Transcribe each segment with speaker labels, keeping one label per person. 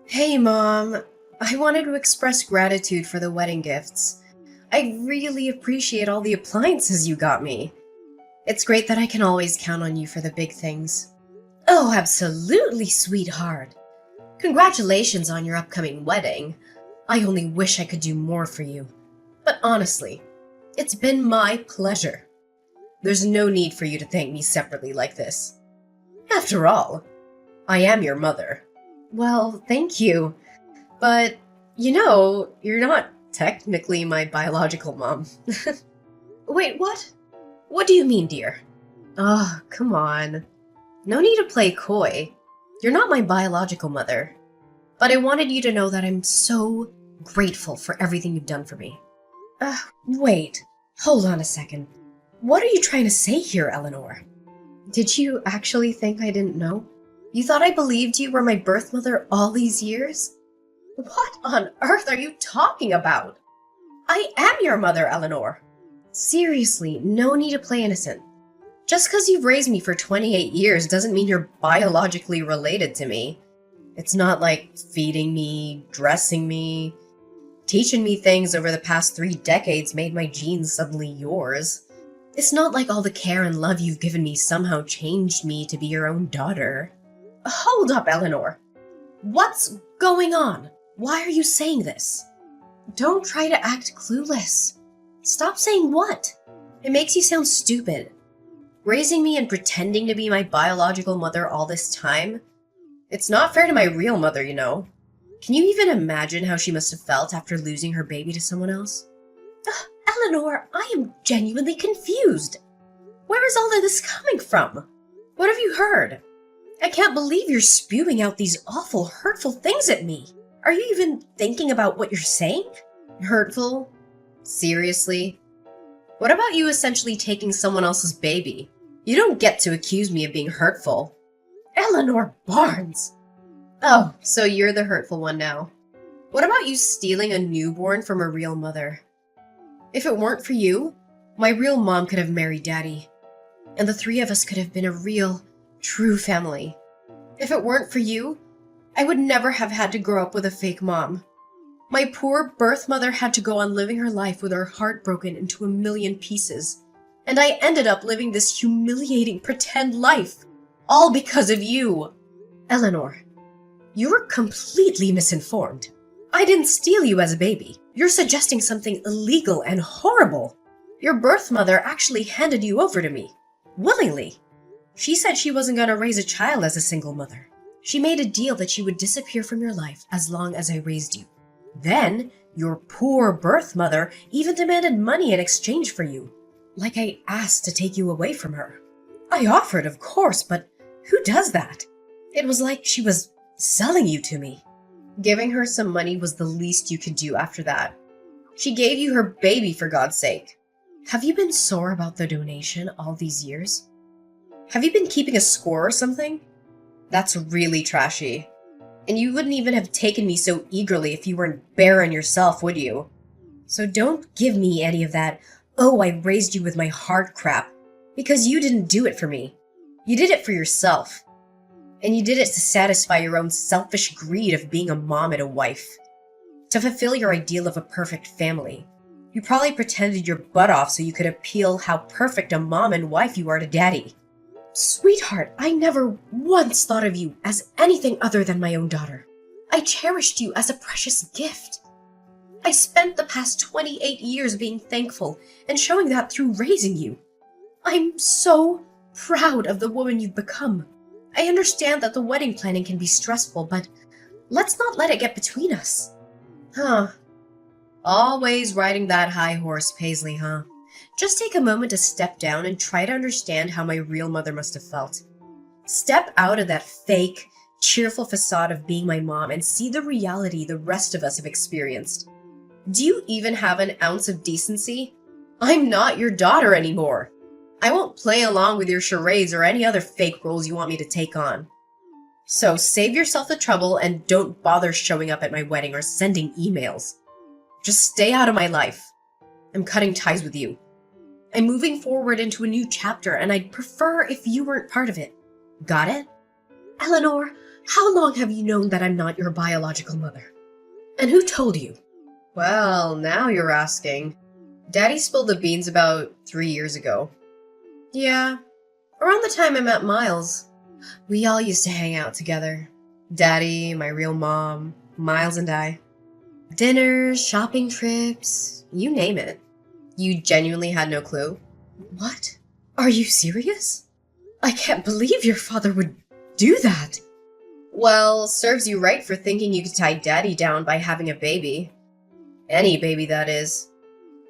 Speaker 1: Hey, Mom. I wanted to express gratitude for the wedding gifts. I really appreciate all the appliances you got me. It's great that I can always count on you for the big things. Oh, absolutely, sweetheart. Congratulations on your upcoming wedding. I only wish I could do more for you. But honestly, it's been my pleasure. There's no need for you to thank me separately like this. After all, I am your mother. Well, thank you. But, you're not technically my biological mom. Wait, what? What do you mean, dear? Oh, come on. No need to play coy. You're not my biological mother. But I wanted you to know that I'm so grateful for everything you've done for me. Wait. Hold on a second. What are you trying to say here, Eleanor? Did you actually think I didn't know? You thought I believed you were my birth mother all these years? What on earth are you talking about? I am your mother, Eleanor. Seriously, no need to play innocent. Just because you've raised me for 28 years doesn't mean you're biologically related to me. It's not like feeding me, dressing me, teaching me things over the past 3 decades made my genes suddenly yours. It's not like all the care and love you've given me somehow changed me to be your own daughter. Hold up, Eleanor. What's going on? Why are you saying this? Don't try to act clueless. Stop saying what? It makes you sound stupid. Raising me and pretending to be my biological mother all this time? It's not fair to my real mother, you know. Can you even imagine how she must have felt after losing her baby to someone else? Eleanor, I am genuinely confused. Where is all of this coming from? What have you heard? I can't believe you're spewing out these awful, hurtful things at me. Are you even thinking about what you're saying? Hurtful? Seriously? What about you essentially taking someone else's baby? You don't get to accuse me of being hurtful. Eleanor Barnes! Oh, so you're the hurtful one now. What about you stealing a newborn from a real mother? If it weren't for you, my real mom could have married Daddy, and the three of us could have been a real, true family. If it weren't for you, I would never have had to grow up with a fake mom. My poor birth mother had to go on living her life with her heart broken into a million pieces, and I ended up living this humiliating pretend life, all because of you. Eleanor, you were completely misinformed. I didn't steal you as a baby. You're suggesting something illegal and horrible. Your birth mother actually handed you over to me, willingly. She said she wasn't going to raise a child as a single mother. She made a deal that she would disappear from your life as long as I raised you. Then, your poor birth mother even demanded money in exchange for you, like I asked to take you away from her. I offered, of course, but who does that? It was like she was selling you to me. Giving her some money was the least you could do after that. She gave you her baby, for God's sake. Have you been sore about the donation all these years? Have you been keeping a score or something? That's really trashy. And you wouldn't even have taken me so eagerly if you weren't barren yourself, would you? So don't give me any of that, oh, I raised you with my heart crap, because you didn't do it for me. You did it for yourself. And you did it to satisfy your own selfish greed of being a mom and a wife. To fulfill your ideal of a perfect family. You probably pretended your butt off so you could appeal how perfect a mom and wife you are to Daddy. Sweetheart, I never once thought of you as anything other than my own daughter. I cherished you as a precious gift. I spent the past 28 years being thankful and showing that through raising you. I'm so proud of the woman you've become. I understand that the wedding planning can be stressful, but let's not let it get between us. Always riding that high horse, Paisley, huh? Just take a moment to step down and try to understand how my real mother must have felt. Step out of that fake, cheerful facade of being my mom and see the reality the rest of us have experienced. Do you even have an ounce of decency? I'm not your daughter anymore. I won't play along with your charades or any other fake roles you want me to take on. So save yourself the trouble and don't bother showing up at my wedding or sending emails. Just stay out of my life. I'm cutting ties with you. I'm moving forward into a new chapter, and I'd prefer if you weren't part of it. Got it? Eleanor, How long have you known that I'm not your biological mother? And who told you? Well, now you're asking. Daddy spilled the beans about 3 years ago. Yeah, around the time I met Miles. We all used to hang out together. Daddy, my real mom, Miles and I. Dinners, shopping trips, you name it. You genuinely had no clue? What? Are you serious? I can't believe your father would do that. Well, serves you right for thinking you could tie Daddy down by having a baby. Any baby, that is.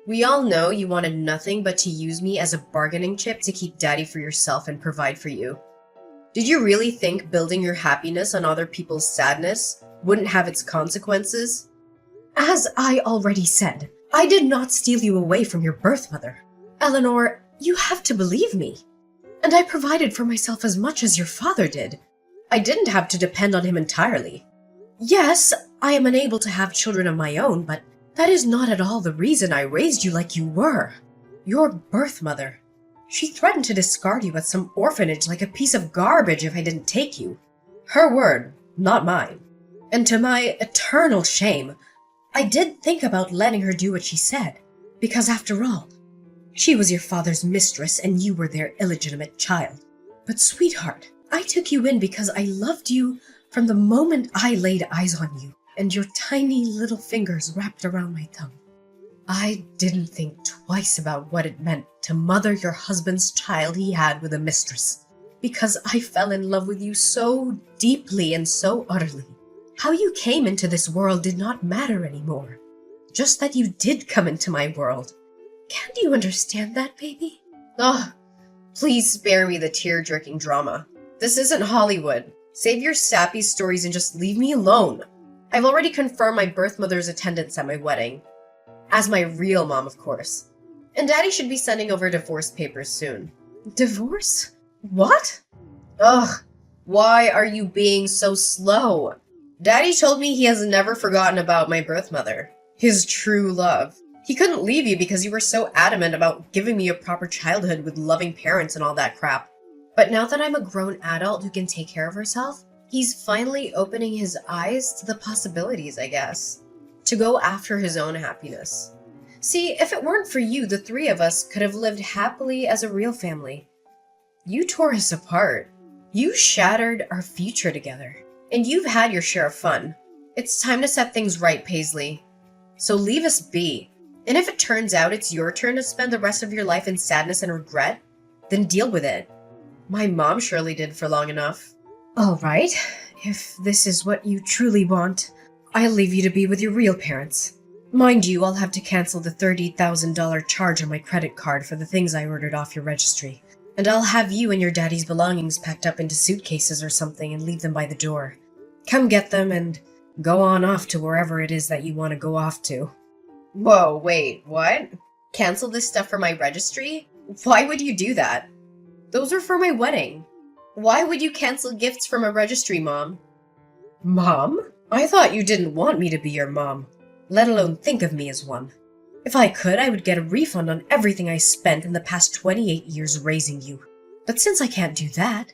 Speaker 1: We all know you wanted nothing but to use me as a bargaining chip to keep Daddy for yourself and provide for you. Did you really think building your happiness on other people's sadness wouldn't have its consequences? As I already said, I did not steal you away from your birth mother. Eleanor, you have to believe me. And I provided for myself as much as your father did. I didn't have to depend on him entirely. Yes, I am unable to have children of my own, but that is not at all the reason I raised you like you were. Your birth mother. She threatened to discard you at some orphanage like a piece of garbage if I didn't take you. Her word, not mine. And to my eternal shame, I did think about letting her do what she said, because after all, she was your father's mistress and you were their illegitimate child. But sweetheart, I took you in because I loved you from the moment I laid eyes on you and your tiny little fingers wrapped around my tongue. I didn't think twice about what it meant to mother your husband's child he had with a mistress, because I fell in love with you so deeply and so utterly. How you came into this world did not matter anymore, just that you did come into my world. Can't you understand that, baby? Oh, please spare me the tear-jerking drama. This isn't Hollywood. Save your sappy stories and just leave me alone. I've already confirmed my birth mother's attendance at my wedding. As my real mom, of course. And Daddy should be sending over divorce papers soon. Divorce? What? Ugh, why are you being so slow? Daddy told me he has never forgotten about my birth mother. His true love. He couldn't leave you because you were so adamant about giving me a proper childhood with loving parents and all that crap. But now that I'm a grown adult who can take care of herself, he's finally opening his eyes to the possibilities, I guess. To go after his own happiness. See, if it weren't for you, the three of us could have lived happily as a real family. You tore us apart. You shattered our future together. And you've had your share of fun. It's time to set things right, Paisley. So leave us be. And if it turns out it's your turn to spend the rest of your life in sadness and regret, then deal with it. My mom surely did for long enough. All right, if this is what you truly want, I'll leave you to be with your real parents. Mind you, I'll have to cancel the $30,000 charge on my credit card for the things I ordered off your registry. And I'll have you and your daddy's belongings packed up into suitcases or something and leave them by the door. Come get them and go on off to wherever it is that you want to go off to. Whoa, wait, what? Cancel this stuff for my registry? Why would you do that? Those are for my wedding. Why would you cancel gifts from a registry, Mom? Mom? I thought you didn't want me to be your mom, let alone think of me as one. If I could, I would get a refund on everything I spent in the past 28 years raising you. But since I can't do that,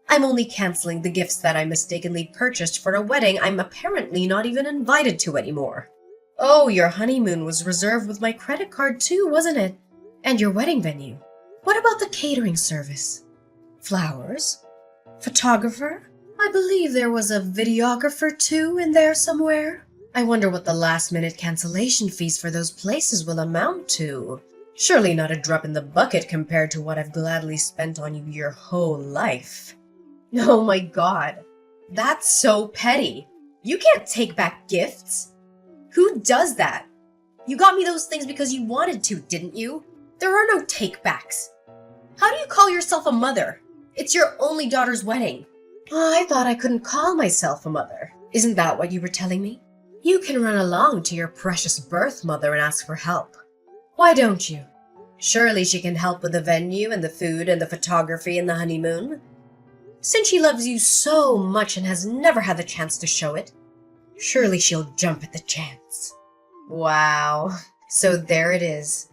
Speaker 1: I'm only canceling the gifts that I mistakenly purchased for a wedding I'm apparently not even invited to anymore. Oh, your honeymoon was reserved with my credit card too, wasn't it? And your wedding venue. What about the catering service? Flowers? Photographer? I believe there was a videographer too in there somewhere. I wonder what the last-minute cancellation fees for those places will amount to. Surely not a drop in the bucket compared to what I've gladly spent on you your whole life. Oh my god. That's so petty. You can't take back gifts. Who does that? You got me those things because you wanted to, didn't you? There are no take-backs. How do you call yourself a mother? It's your only daughter's wedding. I thought I couldn't call myself a mother. Isn't that what you were telling me? You can run along to your precious birth mother and ask for help. Why don't you? Surely she can help with the venue and the food and the photography and the honeymoon. Since she loves you so much and has never had the chance to show it, surely she'll jump at the chance. Wow. So there it is.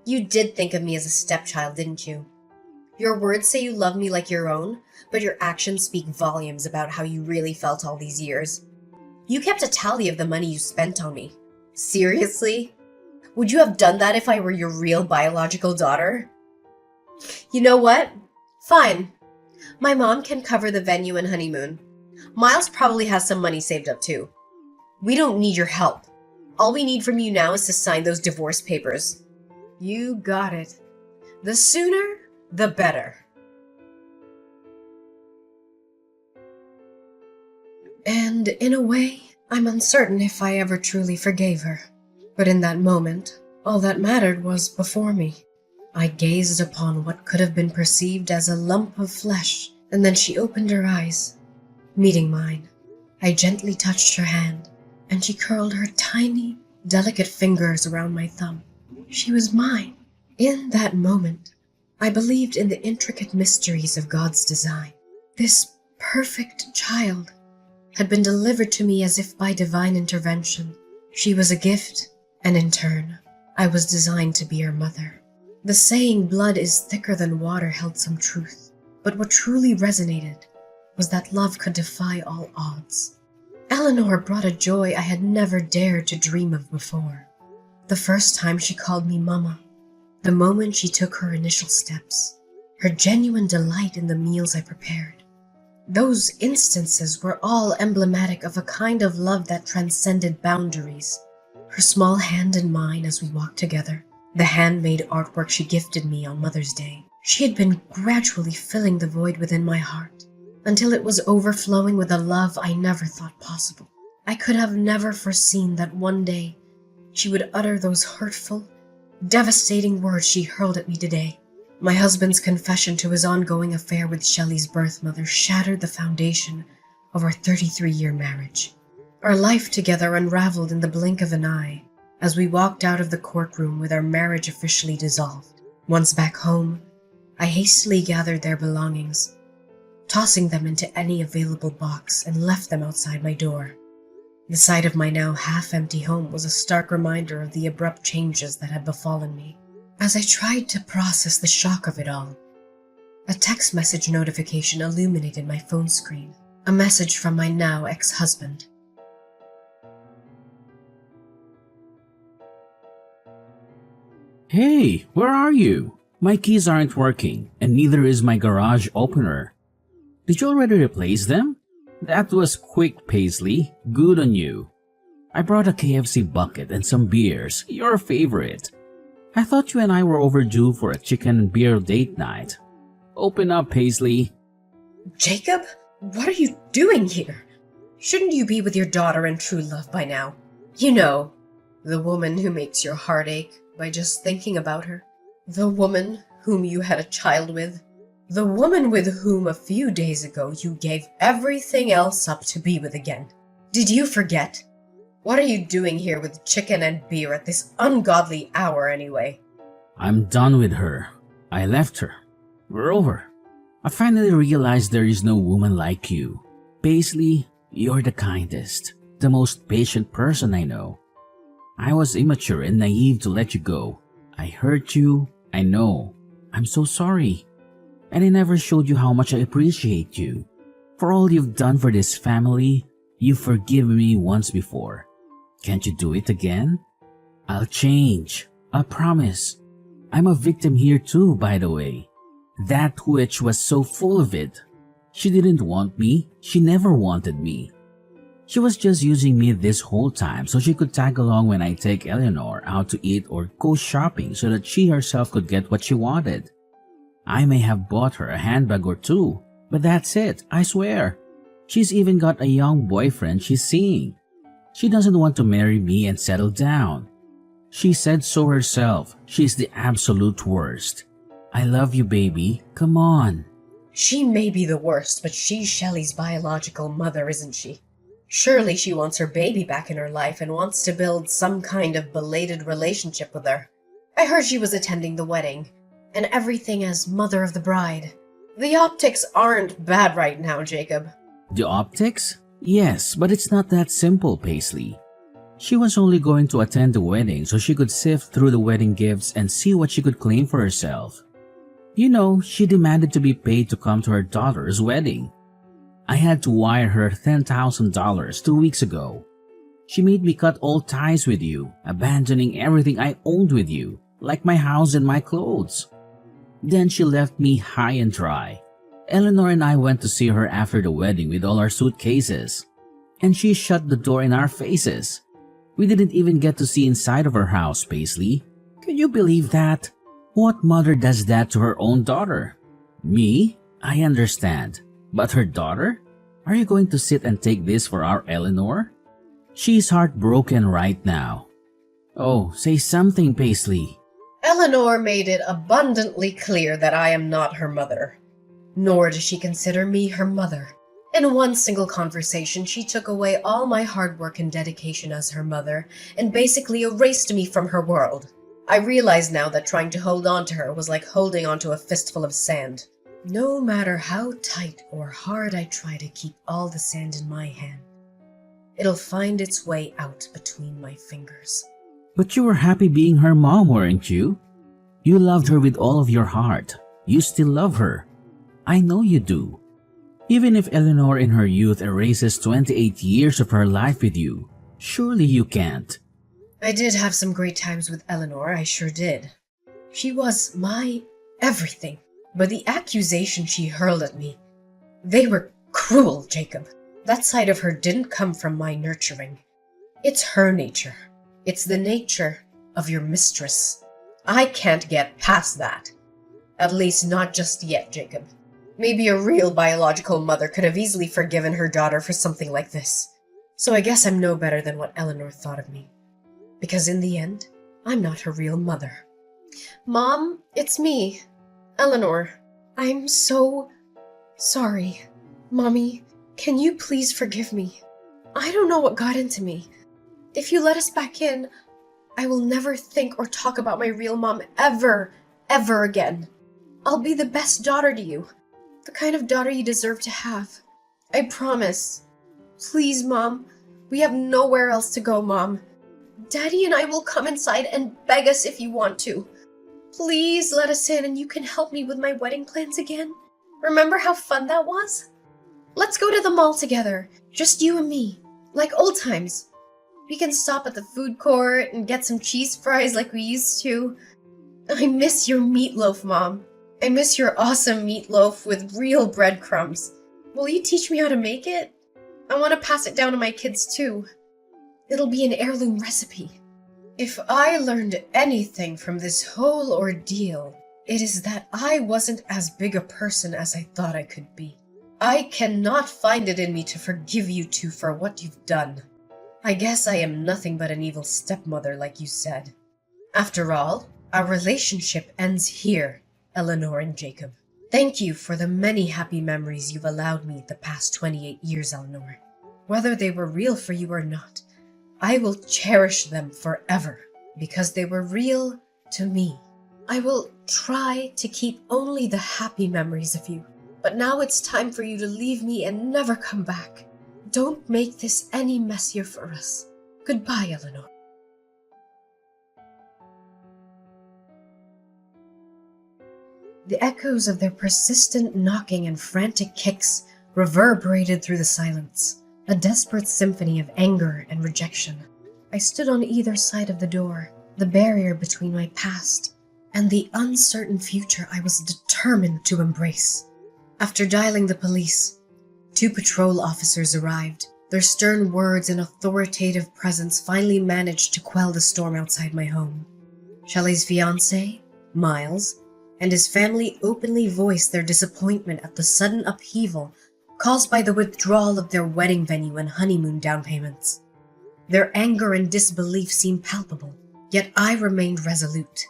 Speaker 1: You did think of me as a stepchild, didn't you? Your words say you love me like your own, but your actions speak volumes about how you really felt all these years. You kept a tally of the money you spent on me. Seriously? Would you have done that if I were your real biological daughter? You know what? Fine. My mom can cover the venue and honeymoon. Miles probably has some money saved up too. We don't need your help. All we need from you now is to sign those divorce papers. You got it. The sooner, the better. And in a way, I'm uncertain if I ever truly forgave her. But in that moment, all that mattered was before me. I gazed upon what could have been perceived as a lump of flesh, and then she opened her eyes, meeting mine. I gently touched her hand, and she curled her tiny, delicate fingers around my thumb. She was mine. In that moment, I believed in the intricate mysteries of God's design. This perfect child had been delivered to me as if by divine intervention. She was a gift, and in turn, I was designed to be her mother. The saying blood is thicker than water held some truth, but what truly resonated was that love could defy all odds. Eleanor brought a joy I had never dared to dream of before. The first time she called me Mama, the moment she took her initial steps, her genuine delight in the meals I prepared. Those instances were all emblematic of a kind of love that transcended boundaries. Her small hand in mine as we walked together, the handmade artwork she gifted me on Mother's Day. She had been gradually filling the void within my heart, until it was overflowing with a love I never thought possible. I could have never foreseen that one day she would utter those hurtful, devastating words she hurled at me today. My husband's confession to his ongoing affair with Shelley's birth mother shattered the foundation of our 33-year marriage. Our life together unraveled in the blink of an eye as we walked out of the courtroom with our marriage officially dissolved. Once back home, I hastily gathered their belongings, tossing them into any available box, and left them outside my door. The sight of my now half-empty home was a stark reminder of the abrupt changes that had befallen me. As I tried to process the shock of it all, a text message notification illuminated my phone screen, a message from my now ex-husband.
Speaker 2: Hey, where are you? My keys aren't working, and neither is my garage opener. Did you already replace them? That was quick, Paisley. Good on you. I brought a KFC bucket and some beers, your favorite. I thought you and I were overdue for a chicken and beer date night. Open up, Paisley.
Speaker 1: Jacob, what are you doing here? Shouldn't you be with your daughter and true love by now? You know, the woman who makes your heart ache by just thinking about her. The woman whom you had a child with. The woman with whom a few days ago you gave everything else up to be with again. Did you forget? What are you doing here with chicken and beer at this ungodly hour anyway?
Speaker 2: I'm done with her. I left her. We're over. I finally realized there is no woman like you. Paisley, you're the kindest, the most patient person I know. I was immature and naive to let you go. I hurt you, I know. I'm so sorry. And I never showed you how much I appreciate you. For all you've done for this family, you've forgiven me once before. Can't you do it again? I'll change. I promise. I'm a victim here too, by the way. That witch was so full of it. She didn't want me. She never wanted me. She was just using me this whole time so she could tag along when I take Eleanor out to eat or go shopping so that she herself could get what she wanted. I may have bought her a handbag or two, but that's it, I swear. She's even got a young boyfriend she's seeing. She doesn't want to marry me and settle down. She said so herself. She's the absolute worst. I love you, baby. Come on.
Speaker 1: She may be the worst, but she's Shelley's biological mother, isn't she? Surely she wants her baby back in her life and wants to build some kind of belated relationship with her. I heard she was attending the wedding, and everything as mother of the bride. The optics aren't bad right now, Jacob.
Speaker 2: The optics? Yes, but it's not that simple, Paisley. She was only going to attend the wedding so she could sift through the wedding gifts and see what she could claim for herself. You know, she demanded to be paid to come to her daughter's wedding. I had to wire her $10,000 2 weeks ago. She made me cut all ties with you, abandoning everything I owned with you, like my house and my clothes. Then she left me high and dry. Eleanor and I went to see her after the wedding with all our suitcases, and she shut the door in our faces. We didn't even get to see inside of her house, Paisley. Can you believe that? What mother does that to her own daughter? Me? I understand. But her daughter? Are you going to sit and take this for our Eleanor? She's heartbroken right now. Oh, say something, Paisley.
Speaker 1: Eleanor made it abundantly clear that I am not her mother. Nor does she consider me her mother. In one single conversation, she took away all my hard work and dedication as her mother and basically erased me from her world. I realize now that trying to hold on to her was like holding onto a fistful of sand. No matter how tight or hard I try to keep all the sand in my hand, it'll find its way out between my fingers.
Speaker 2: But you were happy being her mom, weren't you? You loved her with all of your heart. You still love her. I know you do. Even if Eleanor in her youth erases 28 years of her life with you, surely you can't.
Speaker 1: I did have some great times with Eleanor, I sure did. She was my everything. But the accusations she hurled at me, they were cruel, Jacob. That side of her didn't come from my nurturing. It's her nature. It's the nature of your mistress. I can't get past that. At least not just yet, Jacob. Maybe a real biological mother could have easily forgiven her daughter for something like this. So I guess I'm no better than what Eleanor thought of me. Because in the end, I'm not her real mother. Mom, it's me. Eleanor, I'm so sorry. Mommy, can you please forgive me? I don't know what got into me. If you let us back in, I will never think or talk about my real mom ever again. I'll be the best daughter to you. The kind of daughter you deserve to have. I promise. Please, Mom. We have nowhere else to go, Mom. Daddy and I will come inside and beg us if you want to. Please let us in and you can help me with my wedding plans again. Remember how fun that was? Let's go to the mall together. Just you and me. Like old times. We can stop at the food court and get some cheese fries like we used to. I miss your meatloaf, Mom. I miss your awesome meatloaf with real breadcrumbs. Will you teach me how to make it? I want to pass it down to my kids too. It'll be an heirloom recipe. If I learned anything from this whole ordeal, it is that I wasn't as big a person as I thought I could be. I cannot find it in me to forgive you two for what you've done. I guess I am nothing but an evil stepmother, like you said. After all, our relationship ends here, Eleanor and Jacob. Thank you for the many happy memories you've allowed me the past 28 years, Eleanor. Whether they were real for you or not, I will cherish them forever because they were real to me. I will try to keep only the happy memories of you, but now it's time for you to leave me and never come back. Don't make this any messier for us. Goodbye, Eleanor. The echoes of their persistent knocking and frantic kicks reverberated through the silence, a desperate symphony of anger and rejection. I stood on either side of the door, the barrier between my past and the uncertain future I was determined to embrace. After dialing the police, 2 patrol officers arrived. Their stern words and authoritative presence finally managed to quell the storm outside my home. Shelley's fiancé, Miles, and his family openly voiced their disappointment at the sudden upheaval caused by the withdrawal of their wedding venue and honeymoon down payments. Their anger and disbelief seemed palpable, yet I remained resolute.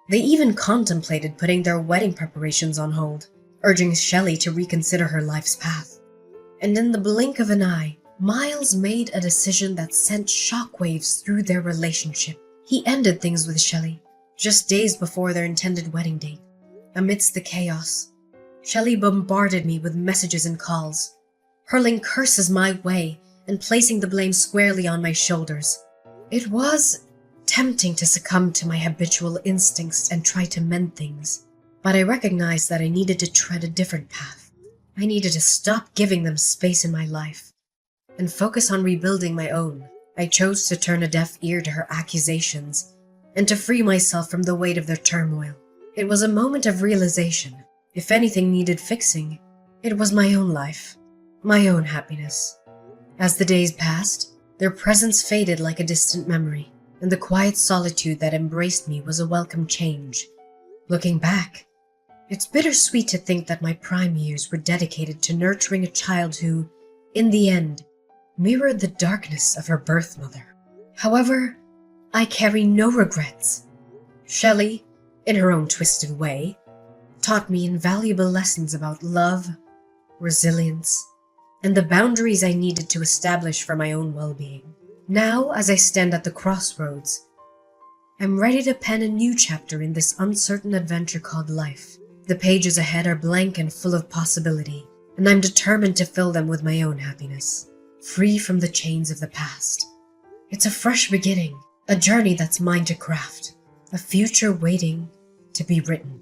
Speaker 1: They even contemplated putting their wedding preparations on hold, urging Shelley to reconsider her life's path. And in the blink of an eye, Miles made a decision that sent shockwaves through their relationship. He ended things with Shelley, just days before their intended wedding date. Amidst the chaos, Shelley bombarded me with messages and calls, hurling curses my way and placing the blame squarely on my shoulders. It was tempting to succumb to my habitual instincts and try to mend things, But I recognized that I needed to tread a different path. I needed to stop giving them space in my life and focus on rebuilding my own. I chose to turn a deaf ear to her accusations and to free myself from the weight of their turmoil. It was a moment of realization. If anything needed fixing, it was my own life, my own happiness. As the days passed, their presence faded like a distant memory, and the quiet solitude that embraced me was a welcome change. Looking back, it's bittersweet to think that my prime years were dedicated to nurturing a child who, in the end, mirrored the darkness of her birth mother. However, I carry no regrets. Shelley, in her own twisted way, taught me invaluable lessons about love, resilience, and the boundaries I needed to establish for my own well-being. Now, as I stand at the crossroads, I'm ready to pen a new chapter in this uncertain adventure called life. The pages ahead are blank and full of possibility, and I'm determined to fill them with my own happiness, free from the chains of the past. It's a fresh beginning, a journey that's mine to craft, a future waiting to be written.